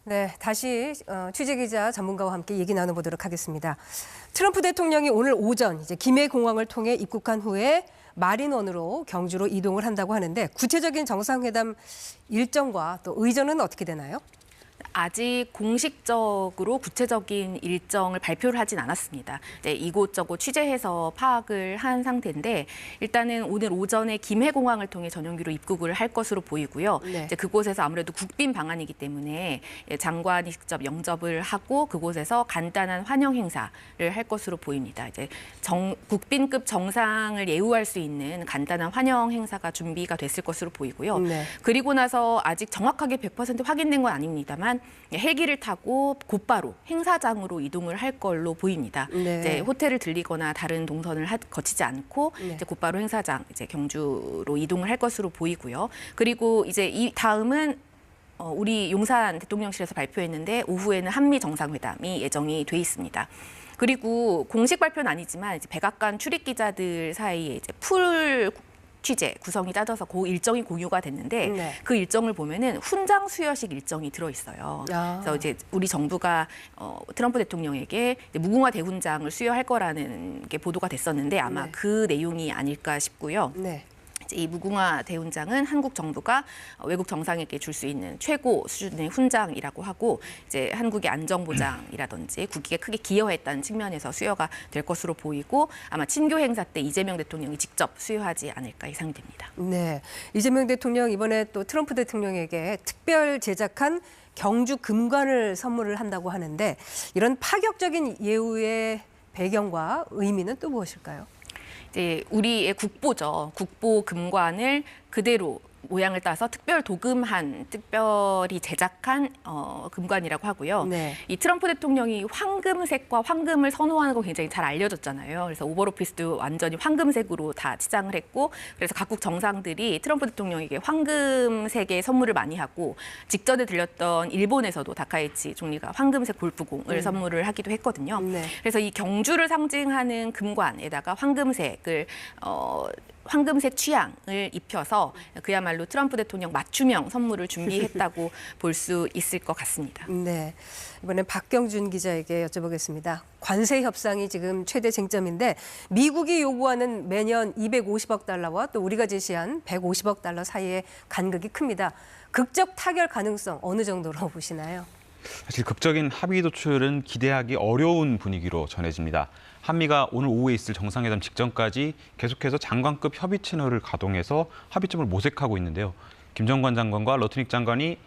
네, 다시 취재기자 전문가와 함께 얘기 나눠보도록 하겠습니다. 트럼프 대통령이 오늘 오전 이제 김해 공항을 통해 입국한 후에 마린원으로 경주로 이동을 한다고 하는데 구체적인 정상회담 일정과 또 의전은 어떻게 되나요? 아직 공식적으로 구체적인 일정을 발표를 하진 않았습니다. 네, 이곳저곳 취재해서 파악을 한 상태인데 일단은 오늘 오전에 김해공항을 통해 전용기로 입국을 할 것으로 보이고요. 네. 이제 그곳에서 아무래도 국빈 방한이기 때문에 장관이 직접 영접을 하고 그곳에서 간단한 환영 행사를 할 것으로 보입니다. 이제 국빈급 정상을 예우할 수 있는 간단한 환영 행사가 준비가 됐을 것으로 보이고요. 네. 그리고 나서 아직 정확하게 100% 확인된 건 아닙니다만 헬기를 타고 곧바로 행사장으로 이동을 할 걸로 보입니다. 네. 이제 호텔을 들리거나 다른 동선을 거치지 않고 네. 이제 곧바로 행사장, 이제 경주로 이동을 할 것으로 보이고요. 그리고 이제 이 다음은 우리 용산 대통령실에서 발표했는데 오후에는 한미 정상회담이 예정이 돼 있습니다. 그리고 공식 발표는 아니지만 이제 백악관 출입 기자들 사이에 이제 풀 취재 구성이 짜져서 그 일정이 공유가 됐는데 네. 그 일정을 보면은 훈장 수여식 일정이 들어 있어요. 그래서 이제 우리 정부가 트럼프 대통령에게 이제 무궁화 대훈장을 수여할 거라는 게 보도가 됐었는데 아마 네. 그 내용이 아닐까 싶고요. 네. 이 무궁화 대훈장은 한국 정부가 외국 정상에게 줄 수 있는 최고 수준의 훈장이라고 하고 이제 한국의 안정보장이라든지 국익에 크게 기여했다는 측면에서 수여가 될 것으로 보이고 아마 친교 행사 때 이재명 대통령이 직접 수여하지 않을까 예상이 됩니다. 네. 이재명 대통령 이번에 또 트럼프 대통령에게 특별 제작한 경주 금관을 선물을 한다고 하는데 이런 파격적인 예우의 배경과 의미는 또 무엇일까요? 이제 우리의 국보죠. 국보 금관을 그대로 모양을 따서 특별히 제작한 금관이라고 하고요. 네. 이 트럼프 대통령이 황금색과 황금을 선호하는 거 굉장히 잘 알려졌잖아요. 그래서 오벌 오피스도 완전히 황금색으로 다 치장을 했고 그래서 각국 정상들이 트럼프 대통령에게 황금색의 선물을 많이 하고 직전에 들렸던 일본에서도 다카이치 총리가 황금색 골프공을 선물을 하기도 했거든요. 네. 그래서 이 경주를 상징하는 금관에다가 황금색 취향을 입혀서 그야말로 트럼프 대통령 맞춤형 선물을 준비했다고 볼 수 있을 것 같습니다. 네. 이번엔 박경준 기자에게 여쭤보겠습니다. 관세 협상이 지금 최대 쟁점인데 미국이 요구하는 매년 250억 달러와 또 우리가 제시한 150억 달러 사이의 간극이 큽니다. 극적 타결 가능성 어느 정도로 보시나요? 사실 극적인 합의 도출은 기대하기 어려운 분위기로 전해집니다. 한미가 오늘 오후에 있을 정상회담 직전까지 계속해서 장관급 협의 채널을 가동해서 합의점을 모색하고 있는데요. 김정관 장관과 러트닉 장관이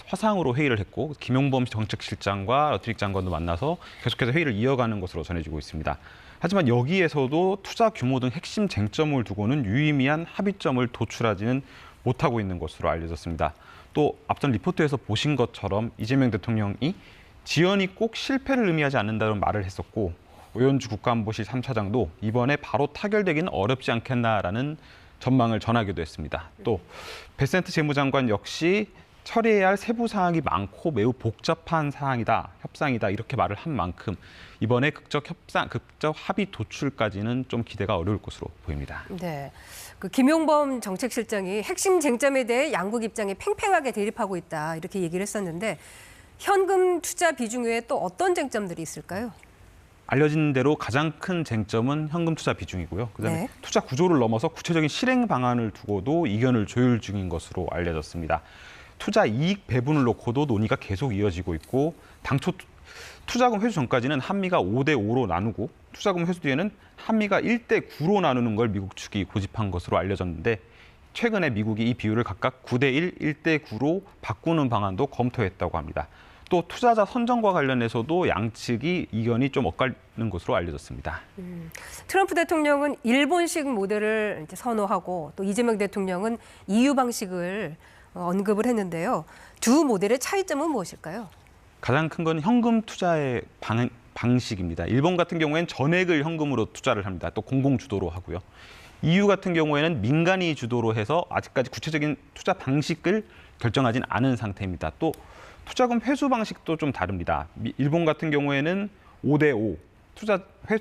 화상으로 회의를 했고 김용범 정책실장과 러트닉 장관도 만나서 계속해서 회의를 이어가는 것으로 전해지고 있습니다. 하지만 여기에서도 투자 규모 등 핵심 쟁점을 두고는 유의미한 합의점을 도출하지는 못하고 있는 것으로 알려졌습니다. 또 앞선 리포트에서 보신 것처럼 이재명 대통령이 지연이 꼭 실패를 의미하지 않는다는 말을 했었고 오연주 국가안보실 3차장도 이번에 바로 타결되기는 어렵지 않겠나라는 전망을 전하기도 했습니다. 또 베센트 재무장관 역시 처리해야 할 세부 사항이 많고 매우 복잡한 협상이다 이렇게 말을 한 만큼 이번에 극적 합의 도출까지는 좀 기대가 어려울 것으로 보입니다. 네. 그 김용범 정책실장이 핵심 쟁점에 대해 양국 입장이 팽팽하게 대립하고 있다 이렇게 얘기를 했었는데 현금 투자 비중 외에 또 어떤 쟁점들이 있을까요? 알려진 대로 가장 큰 쟁점은 현금 투자 비중이고요. 그다음에 네. 투자 구조를 넘어서 구체적인 실행 방안을 두고도 이견을 조율 중인 것으로 알려졌습니다. 투자 이익 배분을 놓고도 논의가 계속 이어지고 있고 당초 투자금 회수 전까지는 한미가 5대5로 나누고 투자금 회수 뒤에는 한미가 1대9로 나누는 걸 미국 측이 고집한 것으로 알려졌는데 최근에 미국이 이 비율을 각각 9대1, 1대9로 바꾸는 방안도 검토했다고 합니다. 또 투자자 선정과 관련해서도 양측이 이견이 좀 엇갈리는 것으로 알려졌습니다. 트럼프 대통령은 일본식 모델을 이제 선호하고 또 이재명 대통령은 EU 방식을 언급을 했는데요. 두 모델의 차이점은 무엇일까요? 가장 큰 건 현금 투자의 방식입니다. 일본 같은 경우에는 전액을 현금으로 투자를 합니다. 또 공공 주도로 하고요. EU 같은 경우에는 민간이 주도로 해서 아직까지 구체적인 투자 방식을 결정하진 않은 상태입니다. 또 투자금 회수 방식도 좀 다릅니다. 일본 같은 경우에는 5대5,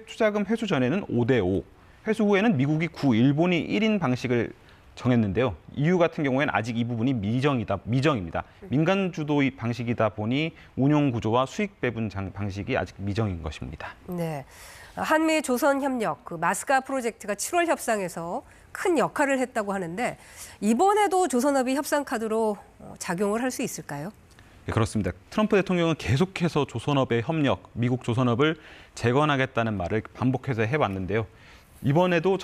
투자금 회수 전에는 5대5, 회수 후에는 미국이 9, 일본이 1인 방식을 정했는데요. EU 같은 경우에는 아직 이 부분이 미정입니다. 민간 주도의 방식이다 보니 운용 구조와 수익 배분 방식이 아직 미정인 것입니다. 네. 한미 조선 협력 그 마스가 프로젝트가 7월 협상에서 큰 역할을 했다고 하는데 이번에도 조선업이 협상 카드로 작용을 할 수 있을까요? 네, 그렇습니다. 트럼프 대통령은 계속해서 조선업의 협력, 미국 조선업을 재건하겠다는 말을 반복해서 해왔는데요. 이번에도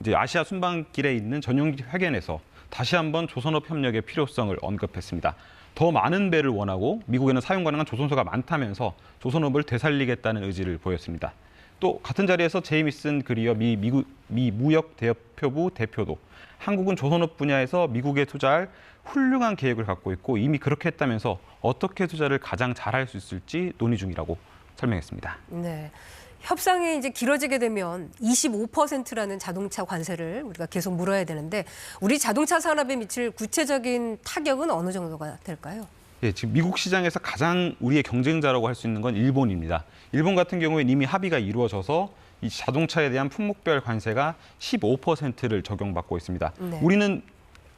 이제 아시아 순방길에 있는 전용기 회견에서 다시 한번 조선업 협력의 필요성을 언급했습니다. 더 많은 배를 원하고 미국에는 사용 가능한 조선소가 많다면서 조선업을 되살리겠다는 의지를 보였습니다. 또 같은 자리에서 제이미슨 그리어 미 무역 대표부 대표도 한국은 조선업 분야에서 미국에 투자할 훌륭한 계획을 갖고 있고 이미 그렇게 했다면서 어떻게 투자를 가장 잘할 수 있을지 논의 중이라고 설명했습니다. 네. 협상이 이제 길어지게 되면 25%라는 자동차 관세를 우리가 계속 물어야 되는데 우리 자동차 산업에 미칠 구체적인 타격은 어느 정도가 될까요? 예, 지금 미국 시장에서 가장 우리의 경쟁자라고 할 수 있는 건 일본입니다. 일본 같은 경우에 이미 합의가 이루어져서 이 자동차에 대한 품목별 관세가 15%를 적용받고 있습니다. 네. 우리는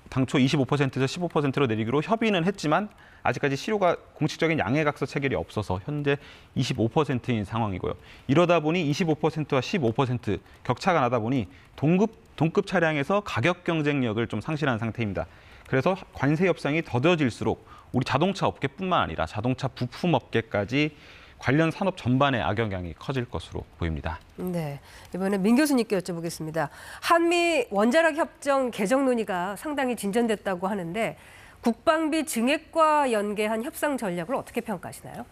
당초 25%에서 15%로 내리기로 협의는 했지만 아직까지 실효가 공식적인 양해각서 체결이 없어서 현재 25%인 상황이고요. 이러다 보니 25%와 15% 격차가 나다 보니 동급 차량에서 가격 경쟁력을 좀 상실한 상태입니다. 그래서 관세 협상이 더뎌질수록 우리 자동차 업계뿐만 아니라 자동차 부품 업계까지 관련 산업 전반의 악영향이 커질 것으로 보입니다. 네, 이번에 민 교수님께 여쭤보겠습니다. 한미 원자력 협정 개정 논의가 상당히 진전됐다고 하는데 국방비 증액과 연계한 협상 전략을 어떻게 평가하시나요?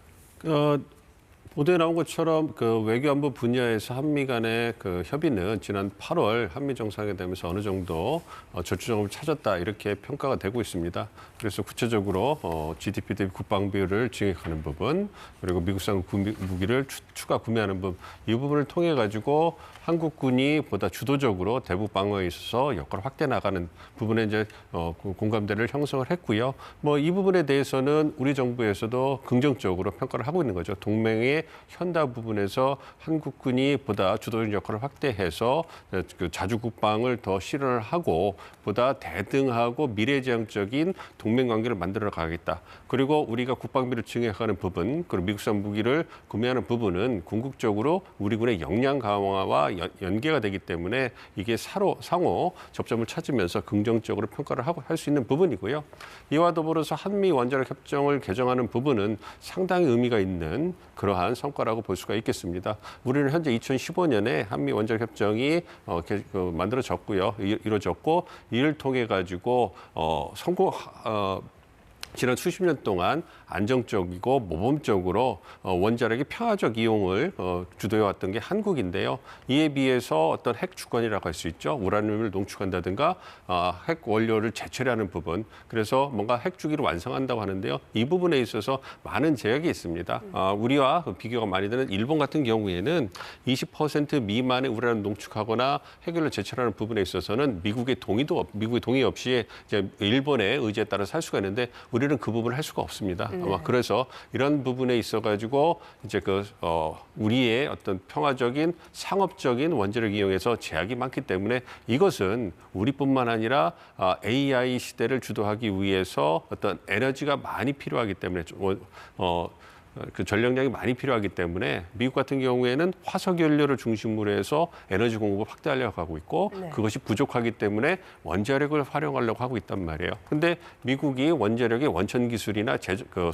보도에 나온 것처럼 그 외교안보 분야에서 한미 간의 그 협의는 지난 8월 한미 정상회담에서 어느 정도 절충점을 찾았다 이렇게 평가가 되고 있습니다. 그래서 구체적으로 GDP 대비 국방비를 증액하는 부분 그리고 미국산 무기를 추가 구매하는 부분 이 부분을 통해 가지고 한국군이 보다 주도적으로 대북 방어에 있어서 역할을 확대 나가는 부분에 이제 공감대를 형성을 했고요. 뭐 이 부분에 대해서는 우리 정부에서도 긍정적으로 평가를 하고 있는 거죠. 동맹의 현다 부분에서 한국군이 보다 주도적인 역할을 확대해서 그 자주 국방을 더 실현을 하고 보다 대등하고 미래지향적인 동맹 관계를 만들어 가겠다. 그리고 우리가 국방비를 증액하는 부분, 그리고 미국산 무기를 구매하는 부분은 궁극적으로 우리 군의 역량 강화와 연계가 되기 때문에 이게 상호 접점을 찾으면서 긍정적으로 평가를 하고 할 수 있는 부분이고요. 이와 더불어서 한미 원자력 협정을 개정하는 부분은 상당히 의미가 있는 그러한 성과라고 볼 수가 있겠습니다. 우리는 현재 2015년에 한미 원자력 협정이 만들어졌고요, 이루어졌고 이를 통해 가지고 지난 수십 년 동안 안정적이고 모범적으로 원자력의 평화적 이용을 주도해왔던 게 한국인데요. 이에 비해서 어떤 핵 주권이라고 할 수 있죠. 우라늄을 농축한다든가 핵 원료를 재처리하는 부분. 그래서 뭔가 핵 주기를 완성한다고 하는데요. 이 부분에 있어서 많은 제약이 있습니다. 우리와 비교가 많이 되는 일본 같은 경우에는 20% 미만의 우라늄 농축하거나 핵연료 재처리하는 부분에 있어서는 미국의 동의 없이 이제 일본의 의지에 따라 살 수가 있는데 우리는 그 부분을 할 수가 없습니다. 아마 그래서 이런 부분에 있어가지고 이제 우리의 어떤 평화적인 상업적인 원자력 이용에서 제약이 많기 때문에 이것은 우리뿐만 아니라 AI 시대를 주도하기 위해서 어떤 에너지가 많이 필요하기 때문에 그 전력량이 많이 필요하기 때문에 미국 같은 경우에는 화석 연료를 중심으로 해서 에너지 공급을 확대하려고 하고 있고 그것이 부족하기 때문에 원자력을 활용하려고 하고 있단 말이에요. 근데 미국이 원자력의 원천 기술이나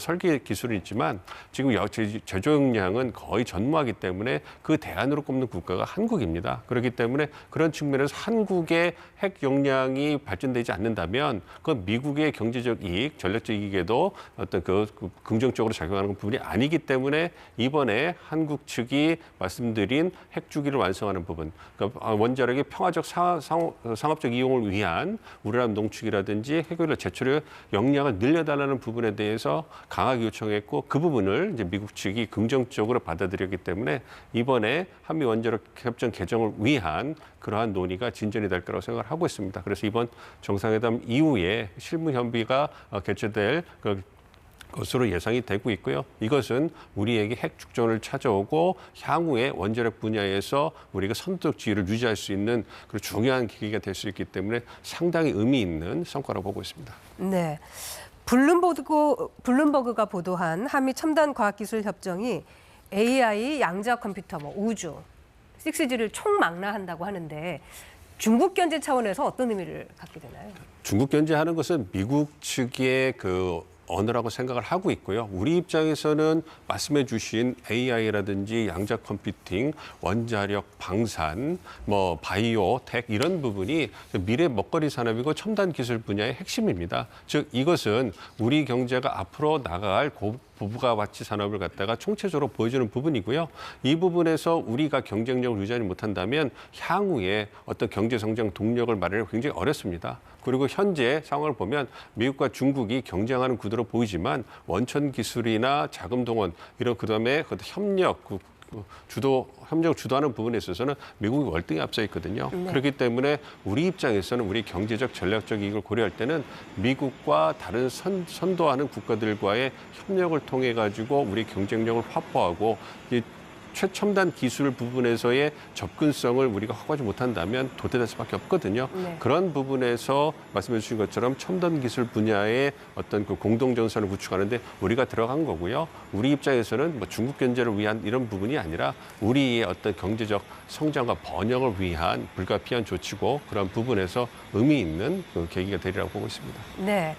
설계 기술이 있지만 지금 제조 역량은 거의 전무하기 때문에 그 대안으로 꼽는 국가가 한국입니다. 그렇기 때문에 그런 측면에서 한국의 핵 역량이 발전되지 않는다면 그건 미국의 경제적 이익, 전략적 이익에도 어떤 긍정적으로 작용하는 부분이 아니기 때문에 이번에 한국 측이 말씀드린 핵주기를 완성하는 부분, 그러니까 원자력의 평화적 상업적 이용을 위한 우라늄 농축이라든지 핵연료 재처리 역량을 늘려달라는 부분에 대해서 강하게 요청했고 그 부분을 이제 미국 측이 긍정적으로 받아들였기 때문에 이번에 한미 원자력 협정 개정을 위한 그러한 논의가 진전이 될 거라고 생각을 하고 있습니다. 그래서 이번 정상회담 이후에 실무 협의가 개최될 것으로 예상이 되고 있고요. 이것은 우리에게 핵 축전을 찾아오고 향후에 원자력 분야에서 우리가 선도적 지위를 유지할 수 있는 그런 중요한 계기가 될 수 있기 때문에 상당히 의미 있는 성과라고 보고 있습니다. 네. 블룸버그가 보도한 한미 첨단 과학기술 협정이 AI, 양자 컴퓨터, 우주, 6G를 총망라한다고 하는데 중국 견제 차원에서 어떤 의미를 갖게 되나요? 중국 견제하는 것은 미국 측의 그 언어라고 생각을 하고 있고요. 우리 입장에서는 말씀해 주신 AI라든지 양자 컴퓨팅, 원자력, 방산, 바이오, 텍 이런 부분이 미래 먹거리 산업이고 첨단 기술 분야의 핵심입니다. 즉 이것은 우리 경제가 앞으로 나갈 고부가 가치 산업을 갖다가 총체적으로 보여주는 부분이고요. 이 부분에서 우리가 경쟁력을 유지하지 못한다면 향후에 어떤 경제 성장 동력을 마련하기 굉장히 어렵습니다. 그리고 현재 상황을 보면 미국과 중국이 경쟁하는 구도로 보이지만 원천 기술이나 자금 동원 이런 그다음에 협력을 주도하는 부분에 있어서는 미국이 월등히 앞서 있거든요. 네. 그렇기 때문에 우리 입장에서는 우리 경제적 전략적 이익을 고려할 때는 미국과 다른 선도하는 국가들과의 협력을 통해 가지고 우리 경쟁력을 확보하고 이 최첨단 기술 부분에서의 접근성을 우리가 확보하지 못한다면 도태될 수밖에 없거든요. 네. 그런 부분에서 말씀해 주신 것처럼 첨단 기술 분야의 어떤 그 공동정선을 구축하는데 우리가 들어간 거고요. 우리 입장에서는 중국 견제를 위한 이런 부분이 아니라 우리의 어떤 경제적 성장과 번영을 위한 불가피한 조치고 그런 부분에서 의미 있는 그 계기가 되리라고 보고 있습니다. 네.